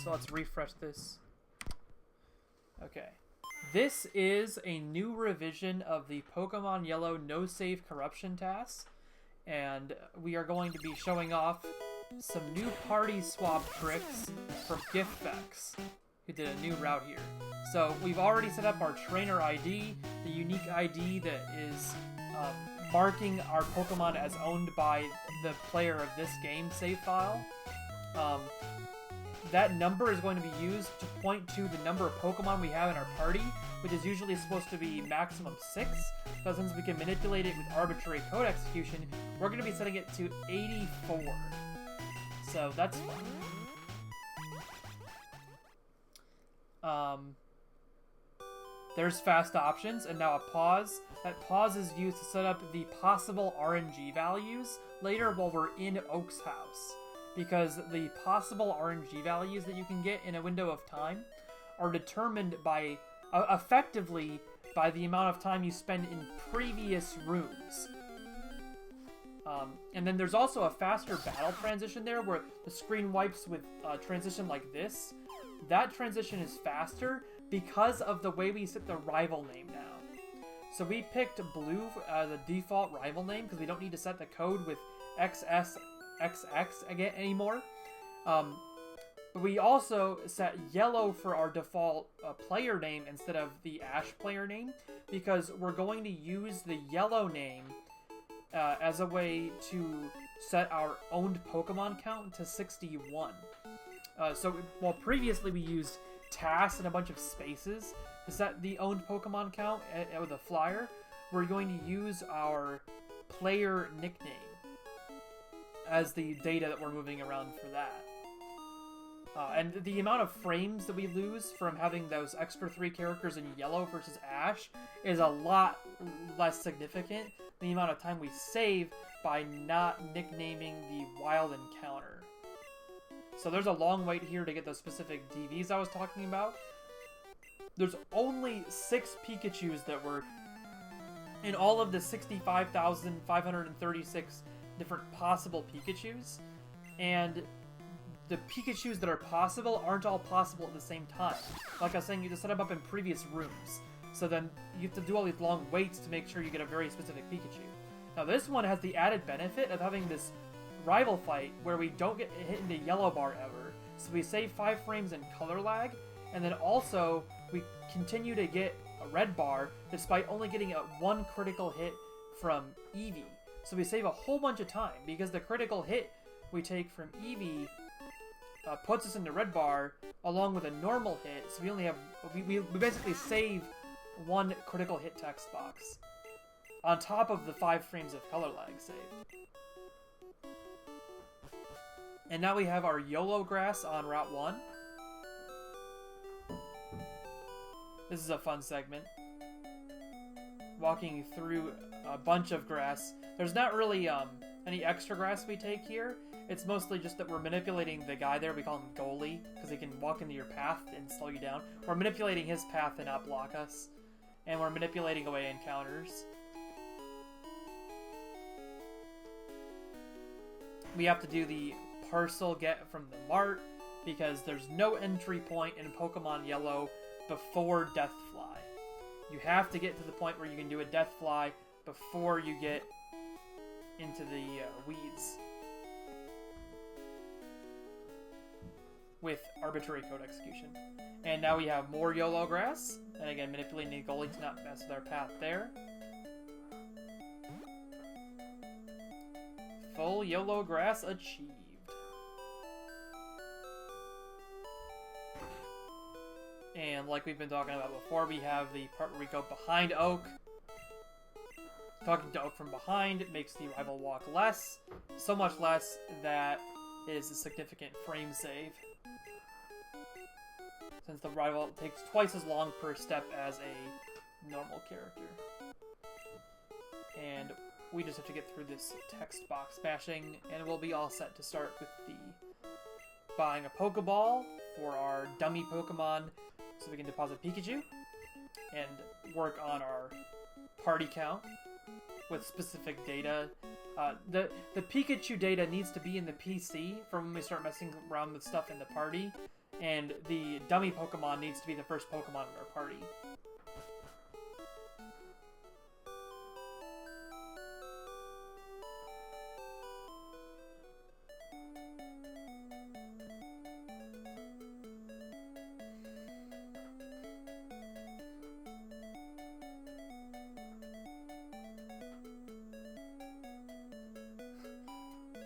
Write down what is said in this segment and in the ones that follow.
So let's refresh this. Okay. This is a new revision of the Pokemon Yellow No Save Corruption TAS, and we are going to be showing off some new party swap tricks from GDQx, who did a new route here. So we've already set up our trainer ID, the unique ID that is marking our Pokemon as owned by the player of this game save file. That number is going to be used to point to the number of Pokemon we have in our party, which is usually supposed to be maximum 6. But since we can manipulate it with arbitrary code execution, we're going to be setting it to 84. So that's fun. There's fast options, and now a pause. That pause is used to set up the possible RNG values later while we're in Oak's house. Because the possible RNG values that you can get in a window of time are determined by, effectively, by the amount of time you spend in previous rooms. And then there's also a faster battle transition there where the screen wipes with a transition like this. That transition is faster because of the way we set the rival name now. So we picked blue as a default rival name because we don't need to set the code with XSXX again anymore. But we also set yellow for our default player name instead of the Ash player name because we're going to use the yellow name as a way to set our owned Pokemon count to 61. So while previously we used TAS and a bunch of spaces to set the owned Pokemon count with a flyer, we're going to use our player nickname as the data that we're moving around for that. And the amount of frames that we lose from having those extra 3 characters in yellow versus Ash is a lot less significant than the amount of time we save by not nicknaming the wild encounter. So there's a long wait here to get those specific DVs I was talking about. There's only 6 Pikachus that were in all of the 65,536 different possible Pikachus, and the Pikachus that are possible aren't all possible at the same time. Like I was saying, you just set them up in previous rooms, so then you have to do all these long waits to make sure you get a very specific Pikachu. Now this one has the added benefit of having this rival fight where we don't get hit in the yellow bar ever, so we save 5 frames in color lag, and then also we continue to get a red bar despite only getting 1 critical hit from Eevee. So we save a whole bunch of time because the critical hit we take from Eevee puts us in the red bar along with a normal hit, so we only have we basically save 1 critical hit text box on top of the 5 frames of color lag saved. And now we have our YOLO grass on Route 1. This is a fun segment. Walking through a bunch of grass. There's not really any extra grass we take here. It's mostly just that we're manipulating the guy there. We call him Goalie, because he can walk into your path and slow you down. We're manipulating his path to not block us. And we're manipulating away encounters. We have to do the parcel get from the mart, because there's no entry point in Pokemon Yellow before Deathfly. You have to get to the point where you can do a Deathfly before you get into the weeds with arbitrary code execution. And now we have more YOLO grass, and again manipulating the goalie to not mess with our path there. Full YOLO grass achieved. And like we've been talking about before, we have the part where we go behind Oak. Talking to Oak from behind makes the rival walk less. So much less that it is a significant frame save. Since the rival takes twice as long per step as a normal character. And we just have to get through this text box smashing, and we'll be all set to start with the buying a Pokeball for our dummy Pokemon so we can deposit Pikachu and work on our party count with specific data The Pikachu data needs to be in the PC for when we start messing around with stuff in the party, and the dummy Pokemon needs to be the first Pokemon in our party.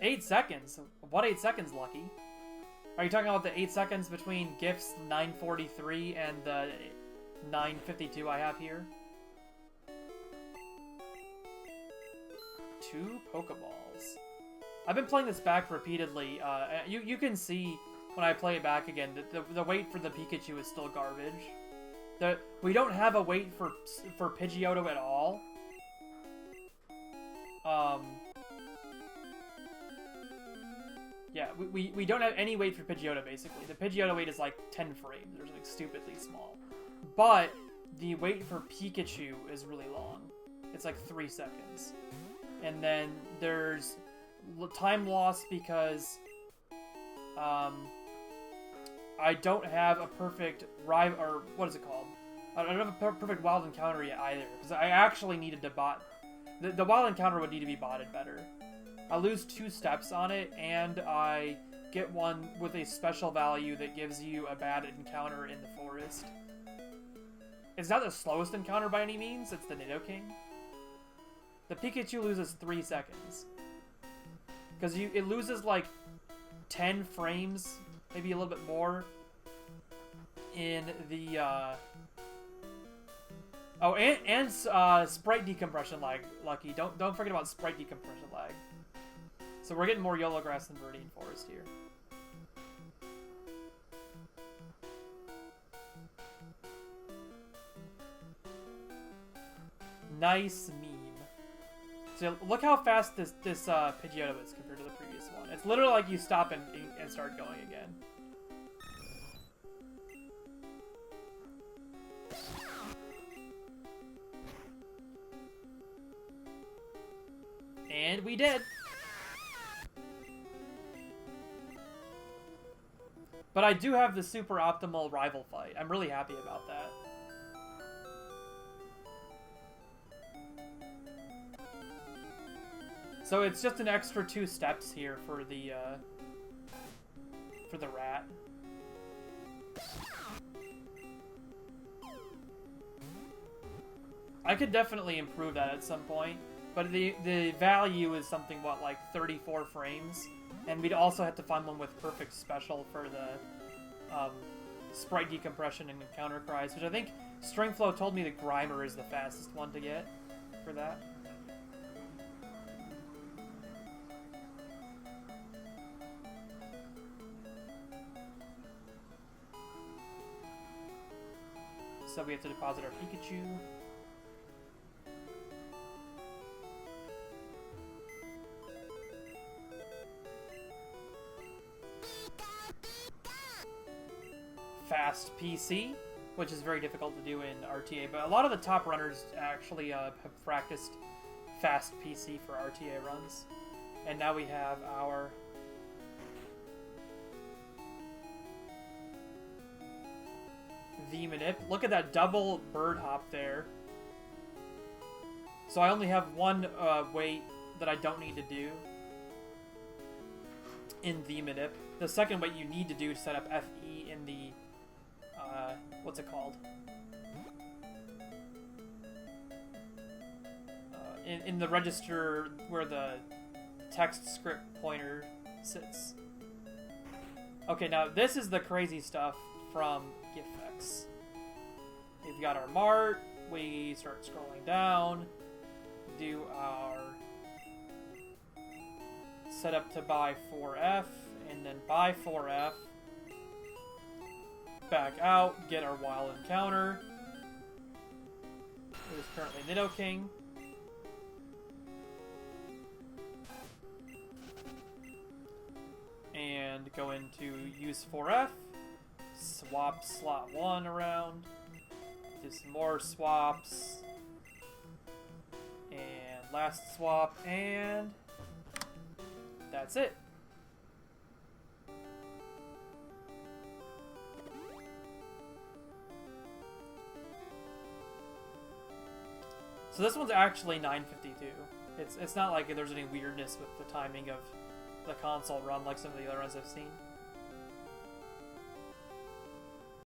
Eight seconds? What 8 seconds, Lucky? Are you talking about the 8 seconds between Gifts 943 and the 952 I have here? 2 Pokeballs. I've been playing this back repeatedly. You can see when I play it back again that the wait for the Pikachu is still garbage. We don't have a wait for Pidgeotto at all. Yeah, we don't have any wait for Pidgeotto, basically. The Pidgeotto wait is like 10 frames, or something stupidly small. But the wait for Pikachu is really long. It's like 3 seconds. And then there's time loss because I don't have a perfect rival, or what is it called? I don't have a perfect wild encounter yet either, because I actually needed to bot. The wild encounter would need to be botted better. I lose 2 steps on it, and I get one with a special value that gives you a bad encounter in the forest. It's not the slowest encounter by any means, it's the Nidoking. The Pikachu loses 3 seconds. Because it loses like 10 frames, maybe a little bit more, in the, Oh, and sprite decompression lag, Lucky. Don't forget about sprite decompression lag. So we're getting more yellow grass than Viridian Forest here. Nice meme. So look how fast this Pidgeotto is compared to the previous one. It's literally like you stop and start going again. And we did. But I do have the super optimal rival fight. I'm really happy about that. So it's just an extra 2 steps here for the rat. I could definitely improve that at some point, but the value is something, what, like 34 frames? And we'd also have to find one with perfect special for the sprite decompression and encounter cries, which I think Stringflow told me the Grimer is the fastest one to get for that. So we have to deposit our Pikachu. Fast PC, which is very difficult to do in RTA, but a lot of the top runners actually have practiced fast PC for RTA runs. And now we have our V-Manip. Look at that double bird hop there. So I only have one weight that I don't need to do in V-Manip. The second weight you need to do to set up FE in the what's it called? In the register where the text script pointer sits. Okay, now this is the crazy stuff from GDQx. We've got our mart, we start scrolling down, do our setup to buy 4F, and then buy 4F, back out, get our wild encounter. It is currently Nidoking. And go into use 4F, swap slot 1 around, do some more swaps, and last swap, and that's it. So this one's actually 9:52. It's not like there's any weirdness with the timing of the console run like some of the other ones I've seen.